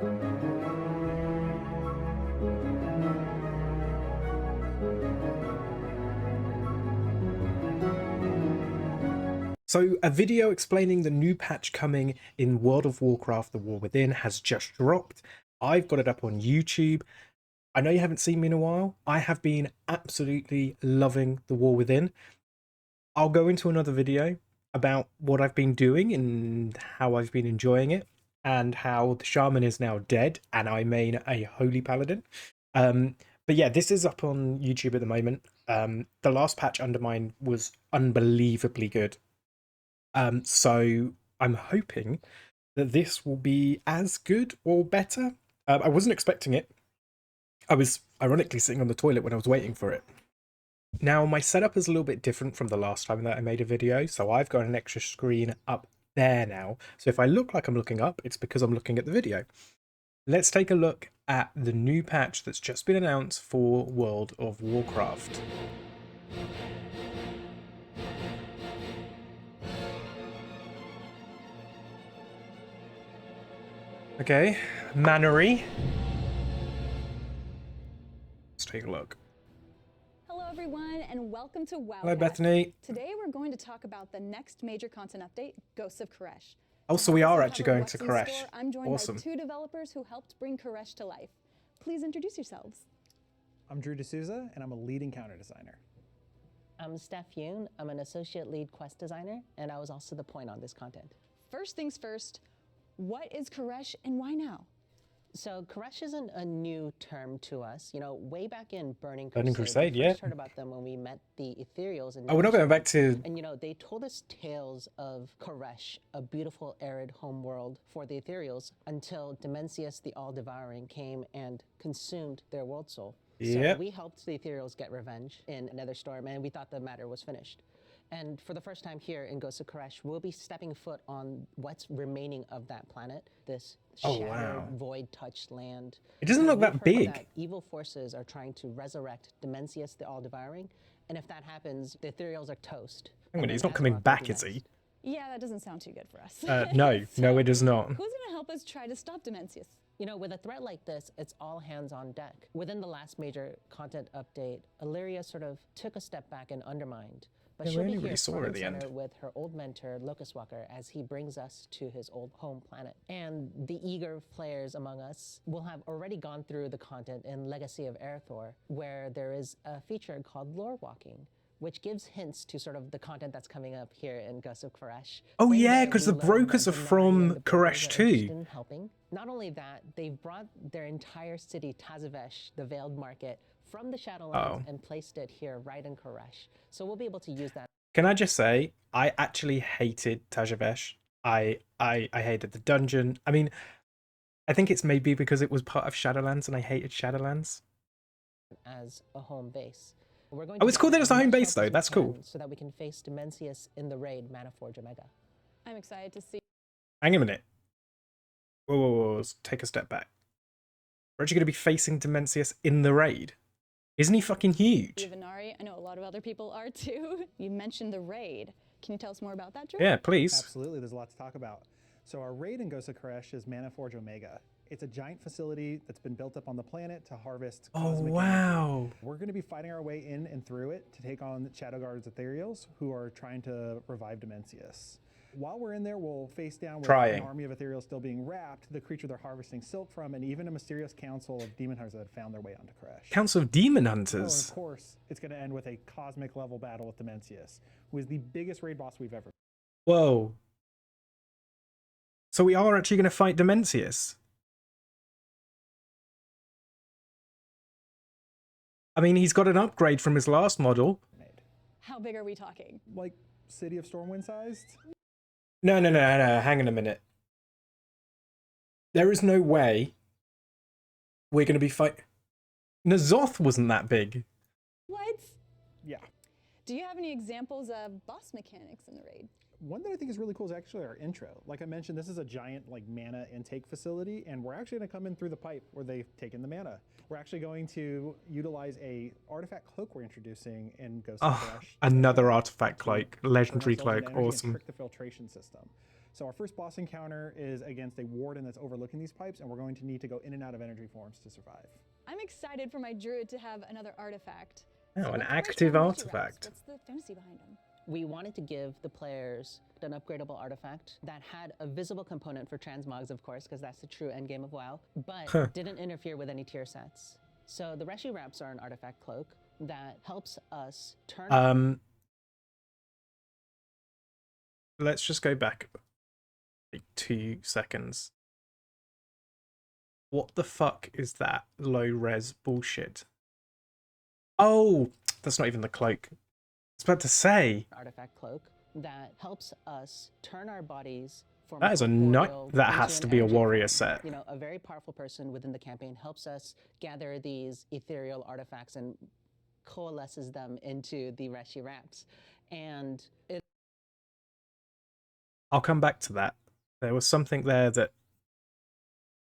So a video explaining the new patch coming in World of Warcraft, The War Within, has just dropped. I've got it up on YouTube. I know you haven't seen me in a while. I have been absolutely loving The War Within. I'll go into another video about what I've been doing and how I've been enjoying it, and how the shaman is now dead and I main a holy paladin. But yeah, this is up on YouTube at the moment. The last patch Undermine was unbelievably good. So I'm hoping that this will be as good or better. I wasn't expecting it. I was ironically sitting on the toilet when I was waiting for it. Now, my setup is a little bit different from the last time that I made a video, so I've got an extra screen up there now. So if I look like I'm looking up, it's because I'm looking at the video. Let's take a look at the new patch that's just been announced for World of Warcraft. Okay, Mannery. Let's take a look. Hello everyone and welcome to WoW. Hello Bethany. Today we're going to talk about the next major content update, Ghosts of Koresh. Oh, so we are actually going to Koresh. I'm joined Awesome. by two developers who helped bring Koresh to life. Please introduce yourselves. I'm Drew D'Souza, and I'm a lead encounter designer. I'm Steph Yoon. I'm an associate lead quest designer, and I was also the point on this content. First things first, what is Koresh and why now? So Koresh isn't a new term to us. You know, way back in Burning Crusade, we yeah. first heard about them when we met the Ethereals. Oh, we're not going back to... And, you know, they told us tales of Koresh, a beautiful, arid home world for the Ethereals, until Dimensius the All-Devouring came and consumed their world soul. Yep. So we helped the Ethereals get revenge in Netherstorm, and we thought the matter was finished. And for the first time here in Ghosts of Koresh, we'll be stepping foot on what's remaining of that planet, this shattered, void-touched land. It doesn't look that big. That evil forces are trying to resurrect Dimensius the All-Devouring, and if that happens, the Ethereals are toast. Hang on, he's not coming back, is he? Yeah, that doesn't sound too good for us. No, no, it does not. Who's going to help us try to stop Dimensius? You know, with a threat like this, it's all hands on deck. Within the last major content update, Illyria sort of took a step back and undermined. But Yeah, she'll we be only really here saw her front at the and end. center with her old mentor, Locust Walker, as he brings us to his old home planet. And the eager players among us will have already gone through the content in Legacy of Aerithor, where there is a feature called Lore Walking, which gives hints to sort of the content that's coming up here in Ghosts of Koresh. Oh yeah, because the brokers are from Koresh too. Helping. Not only that, they've brought their entire city, Tazavesh, the Veiled Market, from the Shadowlands and placed it here right in Koresh. So we'll be able to use that. Can I just say, I actually hated Tazavesh. I hated the dungeon. I mean, I think it's maybe because it was part of Shadowlands and I hated Shadowlands. As a home base. We're going Oh, it's cool that it's a home base though. That's cool. So that we can face Dimensius in the raid Manaforge Omega. I'm excited to see. Hang a minute. Whoa, whoa, whoa. Let's take a step back. We're actually going to be facing Dimensius in the raid. Isn't he fucking huge? Ivanari, I know a lot of other people are too. You mentioned the raid. Can you tell us more about that, Drew? Yeah, please. Absolutely, there's a lot to talk about. So our raid in Ghosts of Koresh is Manaforge Omega. It's a giant facility that's been built up on the planet to harvest cosmic energy. We're going to be fighting our way in and through it to take on Shadowguard's Ethereals, who are trying to revive Dimensius. While we're in there, we'll face down with an army of Ethereals still being wrapped, the creature they're harvesting silk from, and even a mysterious council of demon hunters that had found their way onto Koresh. Council of demon Oh, and hunters? of course, it's going to end with a cosmic level battle with Dimensius, who is the biggest raid boss we've ever. Whoa. So we are actually going to fight Dimensius? I mean, he's got an upgrade from his last model. How big are we talking? Like City of Stormwind sized? No, hang on a minute. There is no way we're going to be fighting... N'Zoth wasn't that big. What? Yeah. Do you have any examples of boss mechanics in the raid? One that I think is really cool is actually our intro. Like I mentioned, this is a giant mana intake facility, and we're actually going to come in through the pipe where they've taken the mana. We're actually going to utilize a artifact cloak we're introducing in Ghost of Koresh. Another artifact cloak, legendary cloak, awesome. Trick the filtration system. So our first boss encounter is against a warden that's overlooking these pipes, and we're going to need to go in and out of energy forms to survive. I'm excited for my druid to have another artifact. Oh, So an what can we active tell Reggie Raps? artifact. What's the fantasy behind them? We wanted to give the players an upgradable artifact that had a visible component for transmogs, of course, because that's the true endgame of WoW, but didn't interfere with any tier sets. So the Reshi Wraps are an artifact cloak that helps us turn. Let's just go back like 2 seconds. What the fuck is that low res bullshit? Oh, that's not even the cloak. I was about to say. Artifact cloak that helps us turn our bodies from That is a corporeal that into has an to be a energy warrior form. set. You know, a very powerful person within the campaign helps us gather these ethereal artifacts and coalesces them into the Reshi Wraps. And I'll come back to that. There was something there that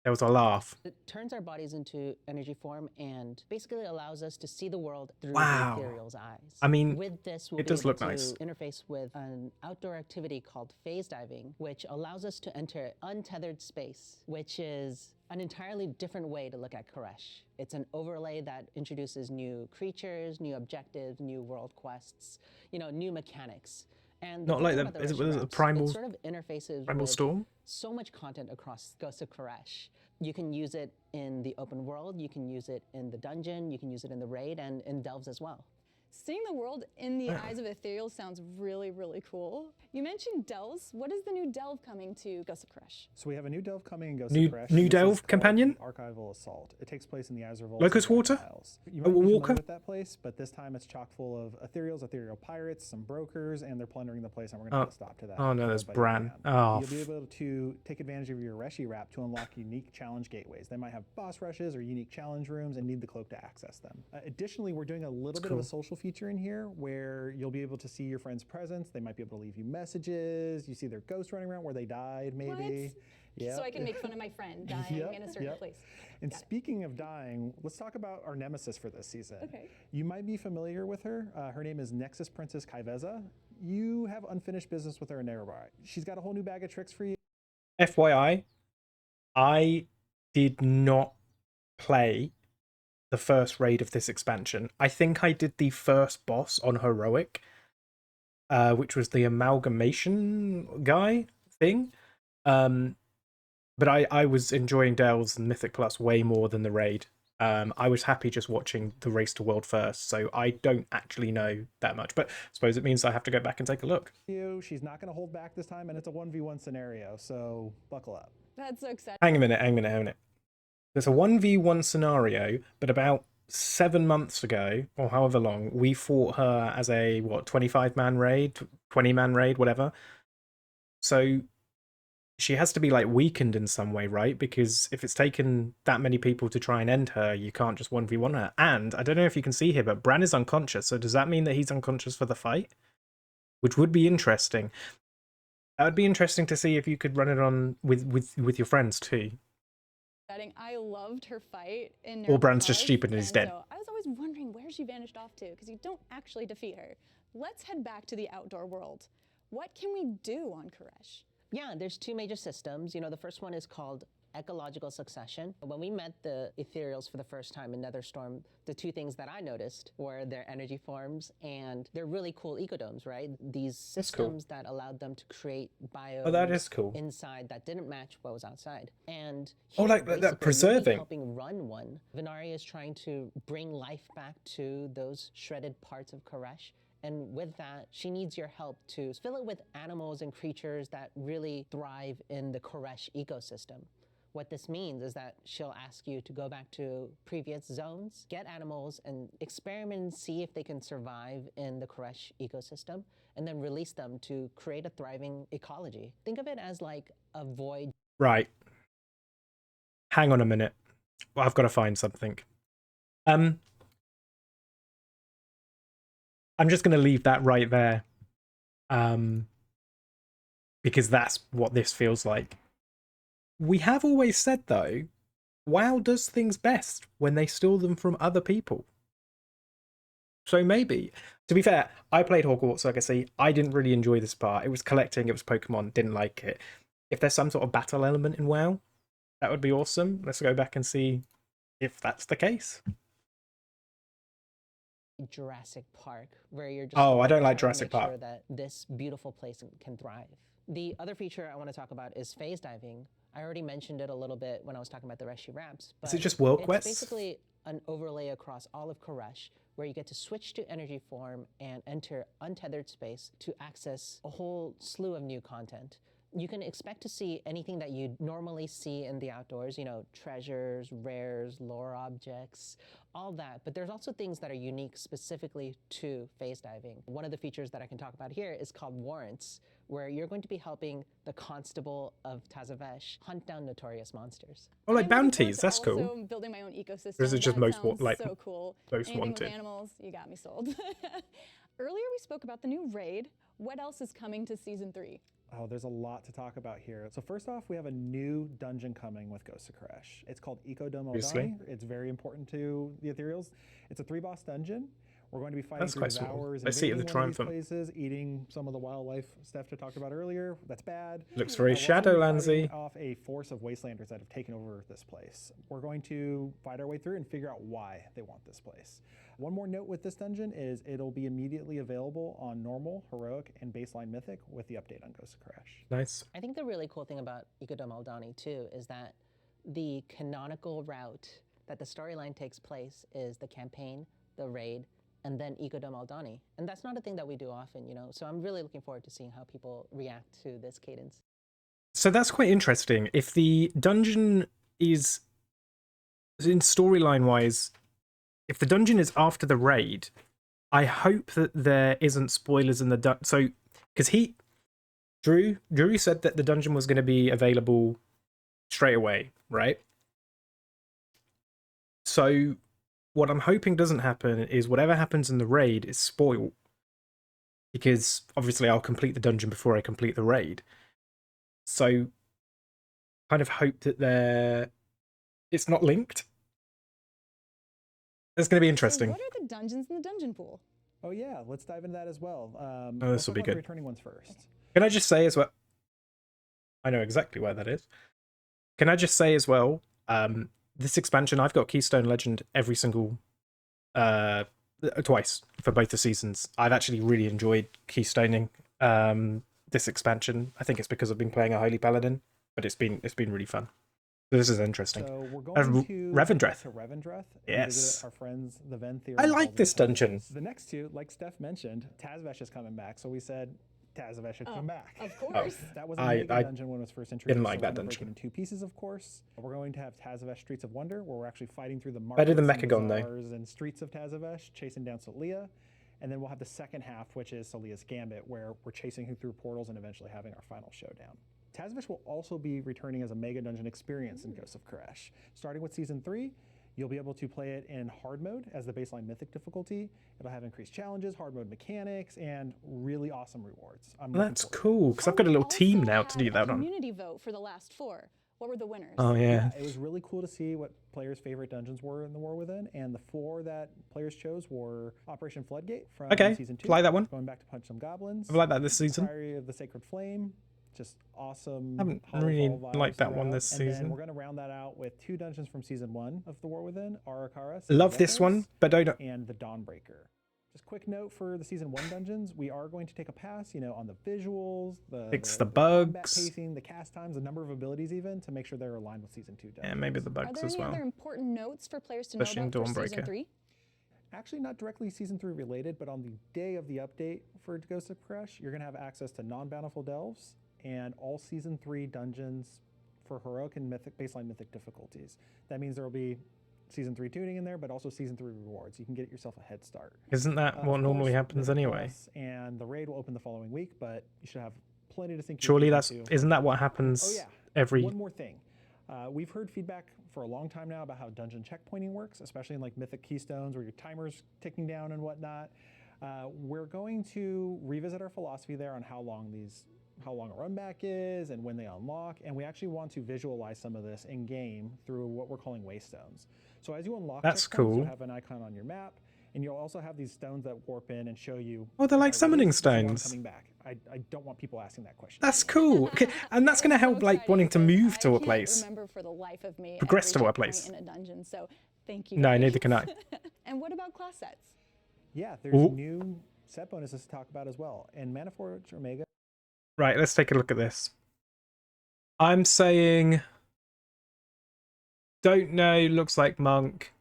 there was a laugh. it turns our bodies into energy form and basically allows us to see the world through Wow. the ethereal's eyes. I mean, with this, we'll it be does able look to nice. interface with an outdoor activity called phase diving, which allows us to enter untethered space, which is an entirely different way to look at Koresh. It's an overlay that introduces new creatures, new objectives, new world quests, you know, new mechanics. And the Not good like thing the- about is it- Reshi was it the Wraps, primal- it sort of interfaces Primal with Storm? so much content across Ghost of Koresh. You can use it in the open world, you can use it in the dungeon, you can use it in the raid, and in delves as well. Seeing the world in the Yeah. eyes of ethereal sounds really, really cool. You mentioned delves. What is the new delve coming to Ghost of Koresh? So we have a new delve coming in Ghost New- of Koresh. new and this is delve called companion? the Archival Assault. It takes place in the Azure Vaults. Locust and Water? Dragon Isles. You might be Walker? familiar with that place, but this time it's chock full of ethereals, ethereal pirates, some brokers, and they're plundering the place, and we're going to put a stop to that. Oh no, with there's our buddy Bran. Bran. Oh, You'll be able to take advantage of your Reshi Wrap to unlock unique challenge gateways. They might have boss rushes or unique challenge rooms and need the cloak to access them. Additionally, we're doing a little bit of a social feature in here where you'll be able to see your friend's presence. They might be able to leave you messages. You see their ghost running around where they died, maybe. What? So I can make fun of my friend dying Yep, in a certain yep. place. And Got it. speaking of dying, let's talk about our nemesis for this season. Okay. You might be familiar with her. Her name is Nexus Princess Kaiveza. You have unfinished business with her in Erebor. She's got a whole new bag of tricks for you. FYI, I did not play the first raid of this expansion. I think I did the first boss on Heroic, which was the amalgamation guy thing. But I was enjoying Delves and Mythic Plus way more than the raid. I was happy just watching the Race to World first, so I don't actually know that much. But I suppose it means I have to go back and take a look. She's not going to hold back this time, and it's a 1v1 scenario, so buckle up. That's so exciting. Hang a minute. There's a 1v1 scenario, but about 7 months ago, or however long, we fought her as a, 25-man raid, 20-man raid, whatever. So she has to be, like, weakened in some way, right? Because if it's taken that many people to try and end her, you can't just 1v1 her. And, I don't know if you can see here, but Bran is unconscious, so does that mean that he's unconscious for the fight? Which would be interesting. That would be interesting to see if you could run it on with your friends, too. I loved her fight in Or Bran's Nerf just Plus, stupid and he's dead. So I was always wondering where she vanished off to, because you don't actually defeat her. Let's head back to the outdoor world. What can we do on Koresh? Yeah, there's two major systems. You know, the first one is called ecological succession. When we met the ethereals for the first time in Netherstorm, the two things that I noticed were their energy forms and their really cool ecodomes, right? These That's cool. systems that allowed them to create biomes Oh, that is cool. inside that didn't match what was outside. And Oh, here, like that basically, preserving. you'll be helping run one. Venari is trying to bring life back to those shredded parts of Koresh. And with that, she needs your help to fill it with animals and creatures that really thrive in the Koresh ecosystem. What this means is that she'll ask you to go back to previous zones, get animals, and experiment and see if they can survive in the Koresh ecosystem, and then release them to create a thriving ecology. Think of it as like a void. Right. Hang on a minute. Well, I've got to find something. I'm just going to leave that right there. Because that's what this feels like. We have always said, though, WoW does things best when they steal them from other people. So maybe. To be fair, I played Hogwarts Legacy. I didn't really enjoy this part. It was collecting, it was Pokemon, didn't like it. If there's some sort of battle element in WoW, that would be awesome. Let's go back and see if that's the case. Jurassic Park, where you're just Oh, I don't like trying to Jurassic make Park. sure that this beautiful place can thrive. The other feature I want to talk about is phase diving. I already mentioned it a little bit when I was talking about the Reshi Ramps, but Is it just world it's quests? basically an overlay across all of Koresh, where you get to switch to energy form and enter untethered space to access a whole slew of new content. You can expect to see anything that you normally see in the outdoors, you know, treasures, rares, lore objects, all that. But there's also things that are unique specifically to phase diving. One of the features that I can talk about here is called warrants, where you're going to be helping the constable of Tazavesh hunt down notorious monsters. Oh, like I'm looking forward bounties. to That's cool. also building my own ecosystem. Or is it just That most sounds like so cool. most Anything wanted? with animals, you got me sold. Earlier we spoke about the new raid. What else is coming to season 3? Oh, there's a lot to talk about here. So first off, we have a new dungeon coming with Ghost of Koresh. It's called Ecodome Obviously. Eldani. It's very important to the Ethereals. It's a 3-boss dungeon. We're going to be fighting That's through quite small. devours I and see it in the invading one of these Triumphant. places, eating some of the wildlife stuff I talked about earlier. That's bad. Looks very We're also gonna be Shadowlandsy. fighting off a force of wastelanders that have taken over this place. We're going to fight our way through and figure out why they want this place. One more note with this dungeon is it'll be immediately available on normal, heroic, and baseline mythic with the update on Ghost of Koresh. Nice. I think the really cool thing about Ecodome Aldani too is that the canonical route that the storyline takes place is the campaign, the raid, and then Ecodome Aldani. And that's not a thing that we do often, you know? So I'm really looking forward to seeing how people react to this cadence. So that's quite interesting. If the dungeon is, in storyline wise, if the dungeon is after the raid, I hope that there isn't spoilers in the dungeon. So, because Drew said that the dungeon was going to be available straight away, right? So, what I'm hoping doesn't happen is whatever happens in the raid is spoiled. Because obviously I'll complete the dungeon before I complete the raid. So, kind of hope that it's not linked. It's going to be interesting. So what are the dungeons in the dungeon pool? Oh yeah, let's dive into that as well. This will be talk about good. the returning ones first. Can I just say as well? I know exactly where that is. Can I just say as well? This expansion, I've got Keystone Legend every single, twice for both the seasons. I've actually really enjoyed keystoning this expansion. I think it's because I've been playing a Holy Paladin, but it's been really fun. This is interesting. So we're going to Revendreth. Revendreth and Yes. visit our friends, the Venthyr. I and like Baldur's this Gate. dungeon. The next two, like Steph mentioned, Tazavesh is coming back. So we said Tazavesh should come back. Of course. That was a I mega dungeon when it was first introduced. didn't like so we're that gonna break dungeon. it in 2 pieces, of course. We're going to have Tazavesh Streets of Wonder, where we're actually fighting through the Better markets than and Mechagon, though. bazaars and streets of Tazavesh, chasing down Solia. And then we'll have the second half, which is Solia's Gambit, where we're chasing him through portals and eventually having our final showdown. Tazavesh will also be returning as a mega dungeon experience in Ghost of Koresh. Starting with Season 3, you'll be able to play it in hard mode as the baseline mythic difficulty. It'll have increased challenges, hard mode mechanics, and really awesome rewards. I'm looking That's forward to it. cool, because I've got a little team now to do had a that on. community vote for the last 4. What were the winners? Oh, yeah. It was really cool to see what players' favorite dungeons were in the War Within, and the 4 that players chose were Operation Floodgate from Okay, Season 2. like that one. Going back to punch some goblins. I've liked that this season. Priory of the Sacred Flame. Just awesome. Haven't Hollow really Fall vibes liked that one throughout. this And then season. we're going to round that out with 2 dungeons from Season 1 of the War Within, Arakara, Love this one, but don't. and the Dawnbreaker. Just quick note for the Season 1 dungeons, we are going to take a pass, on the visuals, Fix the combat bugs. pacing, the cast times, the number of abilities even, to make sure they're aligned with Season 2 dungeons. Yeah, maybe the Are bugs there as any well. other important notes for players to Especially in know about for Season Dawnbreaker. 3? Actually, not directly Season 3 related, but on the day of the update for Ghost of Koresh, you're going to have access to non-bountiful delves and all Season 3 dungeons for heroic and baseline mythic difficulties. That means there will be Season 3 tuning in there, but also Season 3 rewards. You can get yourself a head start. Isn't that what Of normally course, happens Mythic anyway? Plus and the raid will open the following week, but you should have plenty to sink your Surely teeth into. isn't that what happens Oh yeah. every? One more thing. We've heard feedback for a long time now about how dungeon checkpointing works, especially in like Mythic Keystones where your timer's ticking down and whatnot. We're going to revisit our philosophy there on how long a run back is and when they unlock, and we actually want to visualize some of this in game through what we're calling waystones. So as you unlock That's checkpoints, cool. you'll have an icon on your map, And you'll also have these stones that warp in and show you. Oh, they're like if I release summoning this one stones. coming back. I don't want people asking that question. That's cool. Okay, and that's going to It's so help, like, wanting to exciting move to a 'cause I place. can't remember for the life of me Progress every to a checkpoint place. in a dungeon. So thank you. No, guys. neither can I. And what about class sets? Yeah, there's Ooh. new set bonuses to talk about as well. And Mana Forge Omega. Right, let's take a look at this. I'm saying, don't know, looks like monk.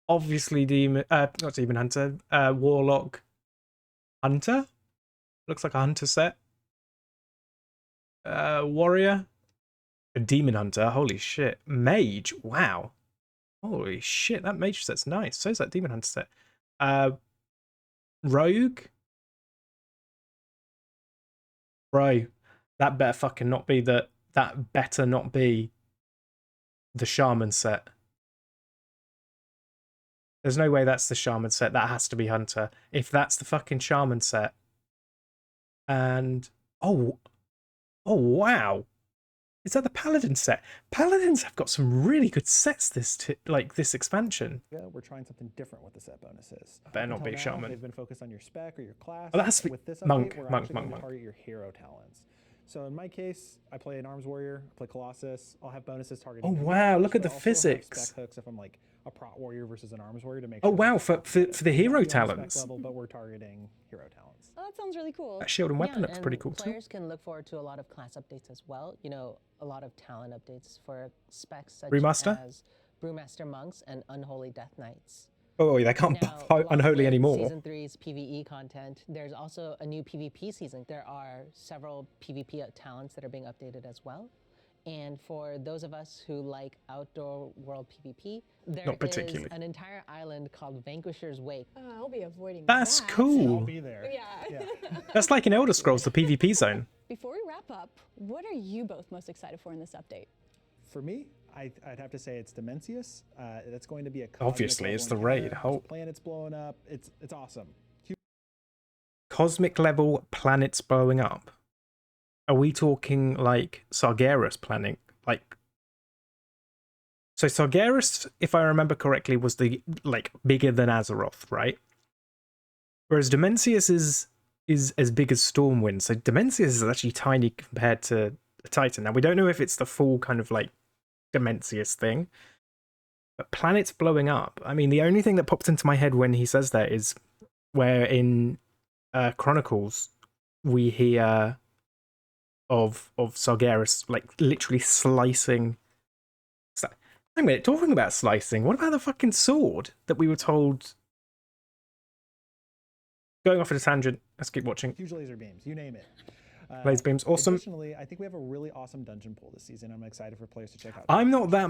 Obviously demon, not demon hunter, warlock hunter. Looks like a hunter set. Warrior, a demon hunter. Holy shit, mage. Wow. Holy shit, that mage set's nice. So's that demon hunter set. Rogue. Bro, that better fucking not be that better not be the shaman set. There's no way that's the shaman set. That has to be hunter. If that's the fucking shaman set. And oh wow. Is that the paladin set? Paladins have got some really good sets this expansion. Yeah, we're trying something different with the set bonuses. Better not Until be now, shaman. They've been focused on your spec or your class. Oh, that has to be with this update, monk, we're monk, actually monk, going to monk. target your hero talents. So in my case, I play an arms warrior, I play Colossus. I'll have bonuses targeting. Oh heavy wow, damage, look at but the also have physics. spec hooks if I'm like a prot warrior versus an arms warrior to make. Oh sure wow, that for the hero might be on the spec talents. level, but we're targeting hero talents. Oh, that sounds really cool. That shield and weapon looks and pretty cool too. players can look forward to a lot of class updates as well. You know, a lot of talent updates for specs such Brewmaster? as Brewmaster Monks and Unholy Death Knights. Oh, they can't Now, buff along unholy with anymore. Season 3's PvE content, there's also a new PvP season. There are several PvP talents that are being updated as well. And for those of us who like outdoor world PvP, there Not is particularly. an entire island called Vanquisher's Wake. I'll be avoiding That's that. I'll cool. be there. Yeah. That's like in Elder Scrolls, the PvP zone. Before we wrap up, what are you both most excited for in this update? For me, I'd have to say it's Dimensius. That's going to be a cosmic Obviously, it's the level raid. encounter. Whole Planets blowing up. It's awesome. cosmic level planets blowing up. Are we talking like Sargeras planning? Like, so Sargeras, if I remember correctly, was the like bigger than Azeroth, right? Whereas Dimensius is as big as Stormwind. So Dimensius is actually tiny compared to a Titan. Now we don't know if it's the full kind of like Dimensius thing, but planets blowing up. I mean, the only thing that pops into my head when he says that is where in Chronicles we hear of Sargeras like literally slicing. Hang on a minute, talking about slicing, what about the fucking sword that we were told? Going off at a tangent, let's keep watching. Huge laser beams, you name it. Laser beams, awesome. Additionally, I think we have a really awesome dungeon pool this season. I'm excited for players to check out. I'm not that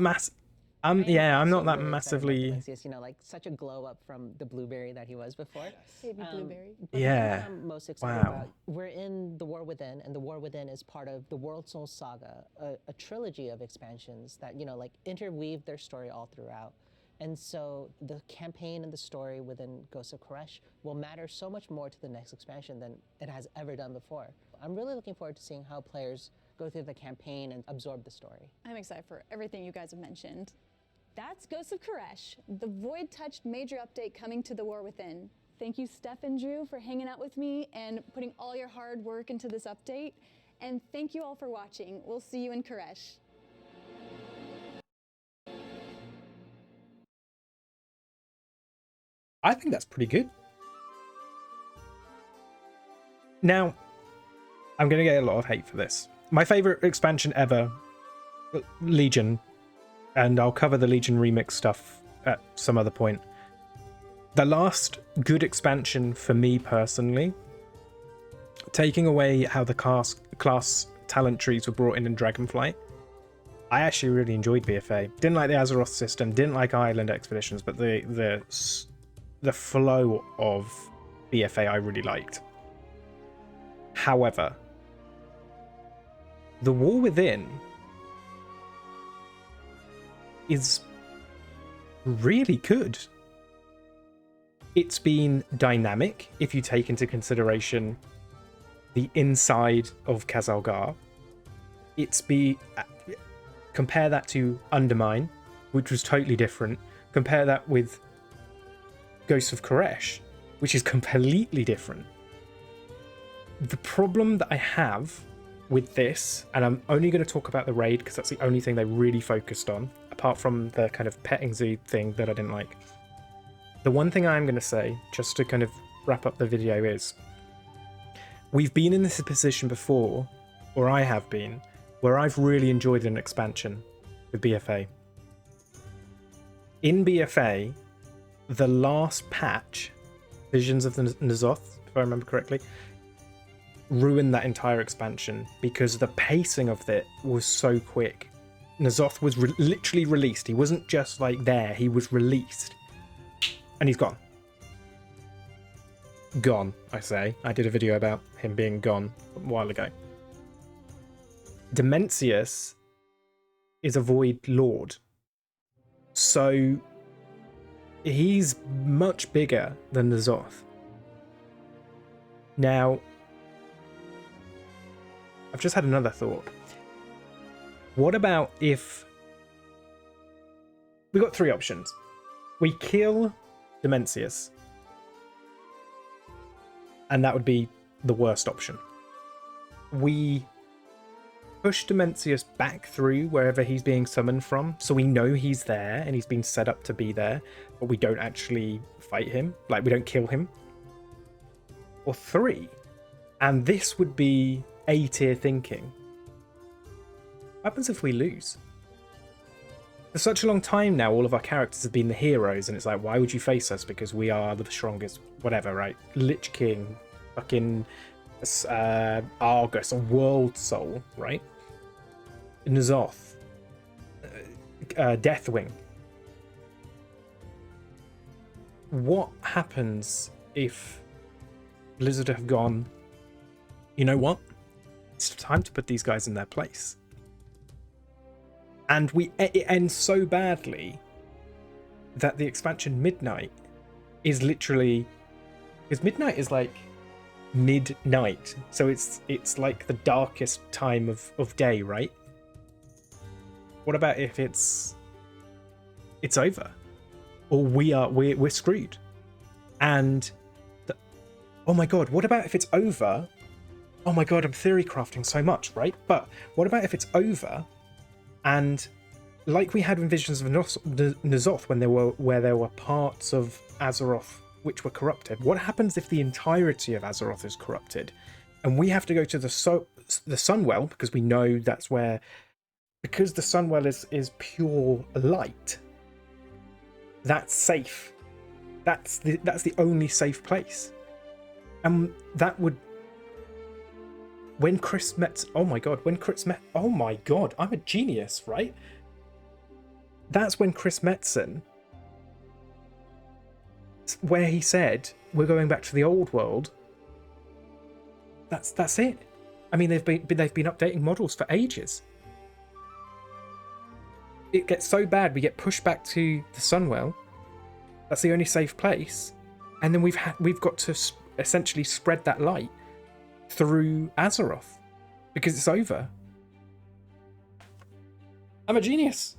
I'm I am not also that really excited about massively. Dimensius, you know, like such a glow up from the blueberry that he was before. Baby blueberry. But the thing Yeah. that I'm most excited Wow. about, we're in the War Within, and the War Within is part of the World Soul Saga, a trilogy of expansions that, you know, like interweave their story all throughout. And so the campaign and the story within Ghosts of Koresh will matter so much more to the next expansion than it has ever done before. I'm really looking forward to seeing how players go through the campaign and absorb the story. I'm excited for everything you guys have mentioned. That's Ghosts of Koresh, the void-touched major update coming to the War Within. Thank you, Steph and Drew, for hanging out with me and putting all your hard work into this update. And thank you all for watching. We'll see you in Koresh. I think that's pretty good. Now, I'm going to get a lot of hate for this. My favorite expansion ever, Legion, and I'll cover the Legion remix stuff at some other point. The last good expansion for me personally, taking away how the class talent trees were brought in Dragonflight, I actually really enjoyed BFA. Didn't like the Azeroth system, didn't like Island Expeditions, but the flow of BFA I really liked. However, the War Within is really good. It's been dynamic if you take into consideration the inside of Khazalgar. Compare that to Undermine, which was totally different. Compare that with Ghosts of Koresh, which is completely different. The problem that I have with this, and I'm only going to talk about the raid because that's the only thing they really focused on, apart from the kind of petting zoo thing that I didn't like. The one thing I'm going to say, just to kind of wrap up the video, is we've been in this position before, or I have been, where I've really enjoyed an expansion with BFA. In BFA, the last patch, Visions of the N'Zoth, if I remember correctly, ruined that entire expansion because the pacing of it was so quick. N'Zoth was literally released. He wasn't just like there, he was released. And he's gone. Gone, I say. I did a video about him being gone a while ago. Dimensius is a Void Lord. So he's much bigger than N'Zoth. Now, I've just had another thought. What about if we got three options? We kill Dimensius, and that would be the worst option. We push Dimensius back through wherever he's being summoned from, so we know he's there and he's been set up to be there, but we don't actually fight him, like we don't kill him. Or three, and this would be A-tier thinking. What happens if we lose? For such a long time now, all of our characters have been the heroes, and it's like, why would you face us? Because we are the strongest, whatever, right? Lich King, fucking Argus, a World Soul, right? N'Zoth, Deathwing. What happens if Blizzard have gone, you know what? It's time to put these guys in their place. And it ends so badly that the expansion Midnight is literally, because Midnight is like midnight, so it's like the darkest time of day, right? What about if it's over, or we're screwed? And oh my god, what about if it's over? Oh my god, I'm theory crafting so much, right? But what about if it's over, and like we had in Visions of N'Zoth, where there were parts of Azeroth which were corrupted? What happens if the entirety of Azeroth is corrupted, and we have to go to the Sunwell, because we know that's where, because the Sunwell is pure light. That's safe. That's the only safe place. And that would, when Chris met, oh my god, I'm a genius, right? That's when Chris Metzen, where he said, we're going back to the old world. That's it. I mean, they've been updating models for ages. It gets so bad, we get pushed back to the Sunwell. That's the only safe place. And then we've got to essentially spread that light through Azeroth because it's over. I'm a genius.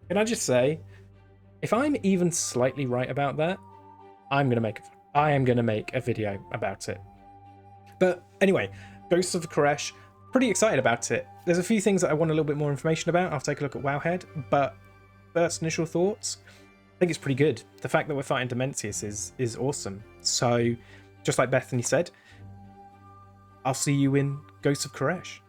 Can I just say, if I'm even slightly right about that, I am going to make a video about it. But anyway, Ghosts of Koresh, pretty excited about it. There's a few things that I want a little bit more information about. I'll take a look at Wowhead, but first initial thoughts, I think it's pretty good. The fact that we're fighting Dimensius is awesome. So, just like Bethany said, I'll see you in Ghosts of Koresh.